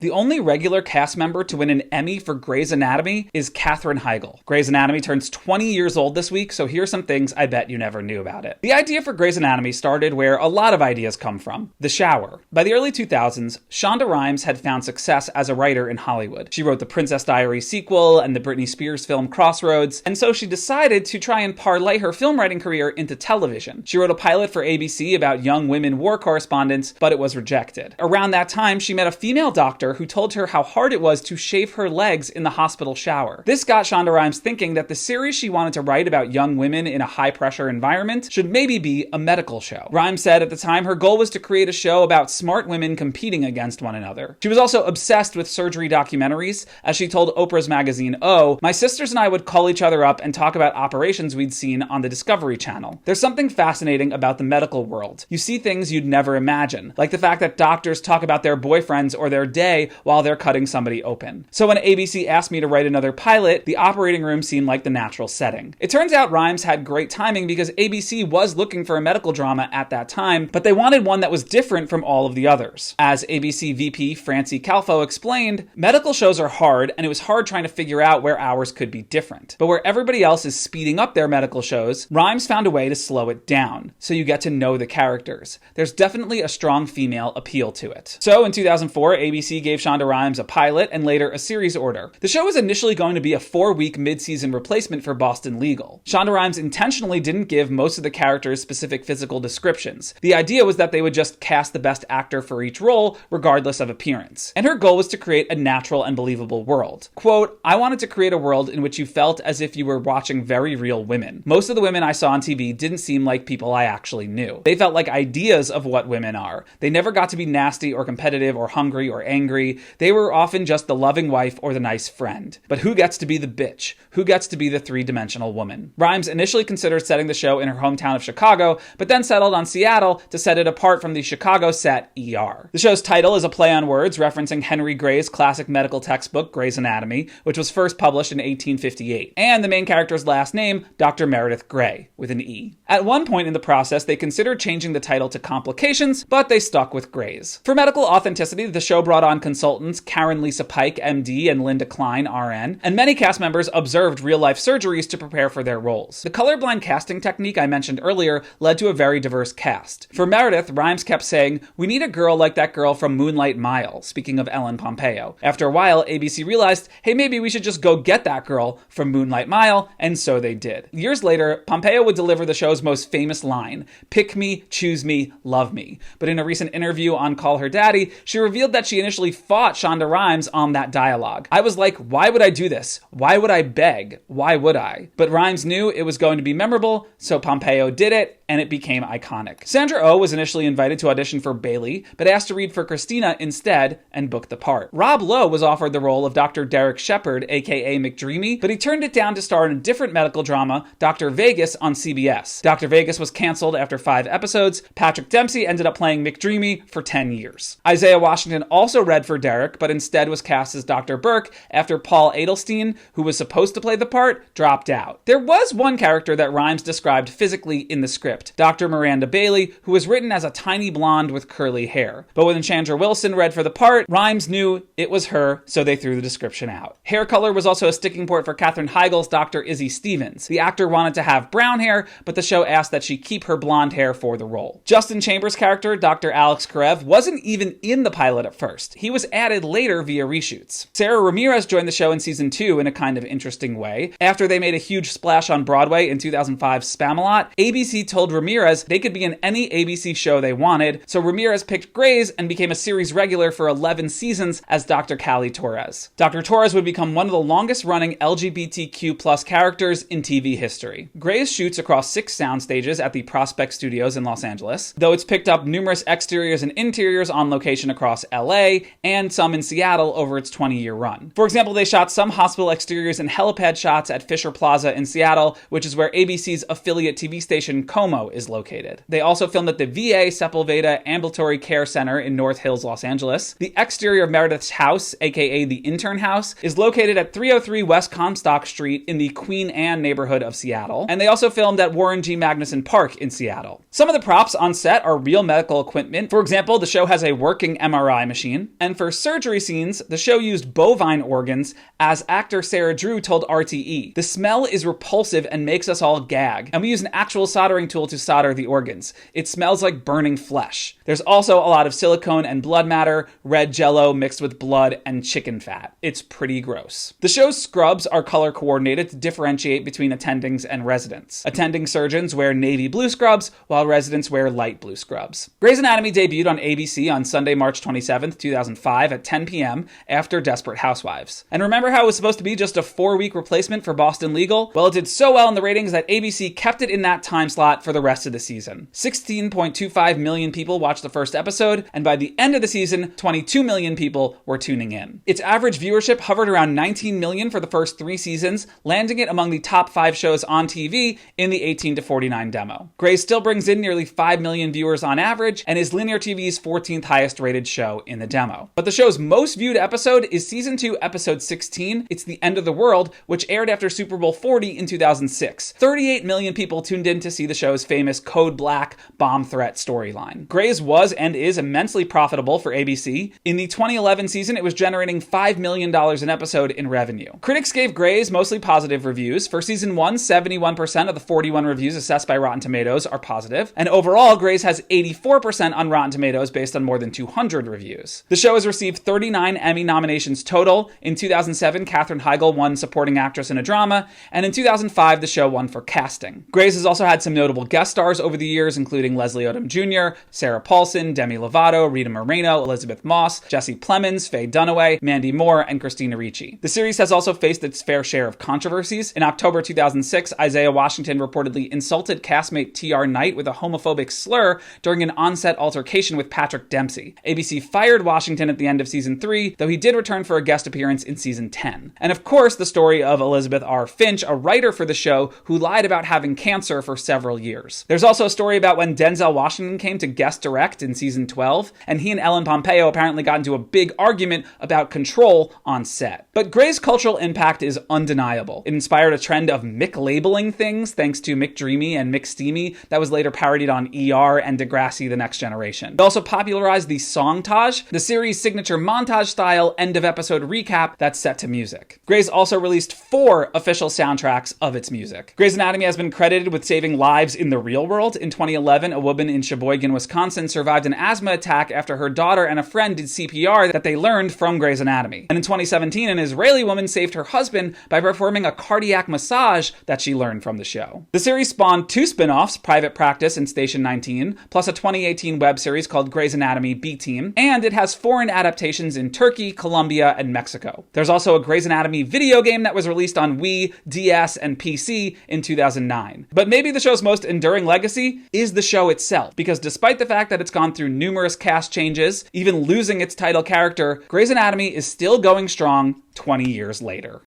The only regular cast member to win an Emmy for Grey's Anatomy is Katherine Heigl. Grey's Anatomy turns 20 years old this week, so here's some things I bet you never knew about it. The idea for Grey's Anatomy started where a lot of ideas come from: the shower. By the early 2000s, Shonda Rhimes had found success as a writer in Hollywood. She wrote the Princess Diaries sequel and the Britney Spears film Crossroads, and so she decided to try and parlay her film writing career into television. She wrote a pilot for ABC about young women war correspondents, but it was rejected. Around that time, she met a female doctor who told her how hard it was to shave her legs in the hospital shower. This got Shonda Rhimes thinking that the series she wanted to write about young women in a high-pressure environment should maybe be a medical show. Rhimes said at the time her goal was to create a show about smart women competing against one another. She was also obsessed with surgery documentaries. As she told Oprah's magazine O, "My sisters and I would call each other up and talk about operations we'd seen on the Discovery Channel. There's something fascinating about the medical world. You see things you'd never imagine, like the fact that doctors talk about their boyfriends or their day while they're cutting somebody open." So when ABC asked me to write another pilot, the operating room seemed like the natural setting. It turns out Rhimes had great timing because ABC was looking for a medical drama at that time, but they wanted one that was different from all of the others. As ABC VP Francie Calfo explained, medical shows are hard, and it was hard trying to figure out where ours could be different. But where everybody else is speeding up their medical shows, Rhimes found a way to slow it down, so you get to know the characters. There's definitely a strong female appeal to it. So in 2004, ABC gave Shonda Rhimes a pilot and later a series order. The show was initially going to be a 4-week mid-season replacement for Boston Legal. Shonda Rhimes intentionally didn't give most of the characters specific physical descriptions. The idea was that they would just cast the best actor for each role, regardless of appearance. And her goal was to create a natural and believable world. Quote, "I wanted to create a world in which you felt as if you were watching very real women. Most of the women I saw on TV didn't seem like people I actually knew. They felt like ideas of what women are. They never got to be nasty or competitive or hungry or angry. They were often just the loving wife or the nice friend. But who gets to be the bitch? Who gets to be the three-dimensional woman?" Rhimes initially considered setting the show in her hometown of Chicago, but then settled on Seattle to set it apart from the Chicago set ER. The show's title is a play on words referencing Henry Gray's classic medical textbook, Gray's Anatomy, which was first published in 1858, and the main character's last name, Dr. Meredith Grey, with an E. At one point in the process, they considered changing the title to Complications, but they stuck with Gray's. For medical authenticity, the show brought on consultants Karen Lisa Pike, MD, and Linda Klein, RN, and many cast members observed real-life surgeries to prepare for their roles. The colorblind casting technique I mentioned earlier led to a very diverse cast. For Meredith, Rhimes kept saying, "We need a girl like that girl from Moonlight Mile," speaking of Ellen Pompeo. After a while, ABC realized, hey, maybe we should just go get that girl from Moonlight Mile, and so they did. Years later, Pompeo would deliver the show's most famous line, "Pick me, choose me, love me." But in a recent interview on Call Her Daddy, she revealed that she initially fought Shonda Rhimes on that dialogue. "I was like, why would I do this? Why would I beg? Why would I?" But Rhimes knew it was going to be memorable, so Pompeo did it, and it became iconic. Sandra Oh was initially invited to audition for Bailey, but asked to read for Christina instead and booked the part. Rob Lowe was offered the role of Dr. Derek Shepard, aka McDreamy, but he turned it down to star in a different medical drama, Dr. Vegas, on CBS. Dr. Vegas was canceled after 5 episodes. Patrick Dempsey ended up playing McDreamy for 10 years. Isaiah Washington also read for Derek, but instead was cast as Dr. Burke after Paul Adelstein, who was supposed to play the part, dropped out. There was one character that Rhimes described physically in the script, Dr. Miranda Bailey, who was written as a tiny blonde with curly hair. But when Chandra Wilson read for the part, Rhimes knew it was her, so they threw the description out. Hair color was also a sticking point for Katherine Heigl's Dr. Izzy Stevens. The actor wanted to have brown hair, but the show asked that she keep her blonde hair for the role. Justin Chambers' character, Dr. Alex Karev, wasn't even in the pilot at first. He was added later via reshoots. Sarah Ramirez joined the show in season 2 in a kind of interesting way. After they made a huge splash on Broadway in 2005's Spamalot, ABC told Ramirez they could be in any ABC show they wanted, so Ramirez picked Grey's and became a series regular for 11 seasons as Dr. Callie Torres. Dr. Torres would become one of the longest-running LGBTQ+ characters in TV history. Grey's shoots across 6 sound stages at the Prospect Studios in Los Angeles, though it's picked up numerous exteriors and interiors on location across LA and some in Seattle over its 20-year run. For example, they shot some hospital exteriors and helipad shots at Fisher Plaza in Seattle, which is where ABC's affiliate TV station Como is located. They also filmed at the VA Sepulveda Ambulatory Care Center in North Hills, Los Angeles. The exterior of Meredith's house, aka the intern house, is located at 303 West Comstock Street in the Queen Anne neighborhood of Seattle. And they also filmed at Warren G. Magnuson Park in Seattle. Some of the props on set are real medical equipment. For example, the show has a working MRI machine. And And for surgery scenes, the show used bovine organs, as actor Sarah Drew told RTE. The smell is repulsive and makes us all gag, and we use an actual soldering tool to solder the organs. It smells like burning flesh. There's also a lot of silicone and blood matter, red jello mixed with blood and chicken fat. It's pretty gross. The show's scrubs are color coordinated to differentiate between attendings and residents. Attending surgeons wear navy blue scrubs, while residents wear light blue scrubs. Grey's Anatomy debuted on ABC on Sunday, March 27th, 2005 at 10 p.m. after Desperate Housewives. And remember how it was supposed to be just a 4-week replacement for Boston Legal? Well, it did so well in the ratings that ABC kept it in that time slot for the rest of the season. 16.25 million people watched the first episode, and by the end of the season, 22 million people were tuning in. Its average viewership hovered around 19 million for the first 3 seasons, landing it among the top 5 shows on TV in the 18 to 49 demo. Grey's still brings in nearly 5 million viewers on average, and is linear TV's 14th highest rated show in the demo. But the show's most viewed episode is Season 2, Episode 16, It's the End of the World, which aired after Super Bowl 40 in 2006. 38 million people tuned in to see the show's famous Code Black bomb threat storyline. Grey's was and is immensely profitable for ABC. In the 2011 season, it was generating $5 million an episode in revenue. Critics gave Grey's mostly positive reviews. For Season 1, 71% of the 41 reviews assessed by Rotten Tomatoes are positive, and overall, Grey's has 84% on Rotten Tomatoes based on more than 200 reviews. The show has received 39 Emmy nominations total. In 2007, Katherine Heigl won Supporting Actress in a Drama, and in 2005, the show won for casting. Grey's has also had some notable guest stars over the years, including Leslie Odom Jr., Sarah Paulson, Demi Lovato, Rita Moreno, Elizabeth Moss, Jesse Plemons, Faye Dunaway, Mandy Moore, and Christina Ricci. The series has also faced its fair share of controversies. In October 2006, Isaiah Washington reportedly insulted castmate T.R. Knight with a homophobic slur during an on-set altercation with Patrick Dempsey. ABC fired Washington at the end of Season 3, though he did return for a guest appearance in Season 10. And of course, the story of Elizabeth R. Finch, a writer for the show, who lied about having cancer for several years. There's also a story about when Denzel Washington came to guest direct in Season 12, and he and Ellen Pompeo apparently got into a big argument about control on set. But Grey's cultural impact is undeniable. It inspired a trend of Mick-labeling things, thanks to McDreamy and McSteamy, that was later parodied on ER and Degrassi: The Next Generation. It also popularized the songtage, the series' signature montage-style end-of-episode recap that's set to music. Grey's also released 4 official soundtracks of its music. Grey's Anatomy has been credited with saving lives in the real world. In 2011, a woman in Sheboygan, Wisconsin survived an asthma attack after her daughter and a friend did CPR that they learned from Grey's Anatomy. And in 2017, an Israeli woman saved her husband by performing a cardiac massage that she learned from the show. The series spawned 2 spin-offs, Private Practice and Station 19, plus a 2018 web series called Grey's Anatomy B-Team, and it has foreign adaptations in Turkey, Colombia, and Mexico. There's also a Grey's Anatomy video game that was released on Wii, DS, and PC in 2009. But maybe the show's most enduring legacy is the show itself, because despite the fact that it's gone through numerous cast changes, even losing its title character, Grey's Anatomy is still going strong 20 years later.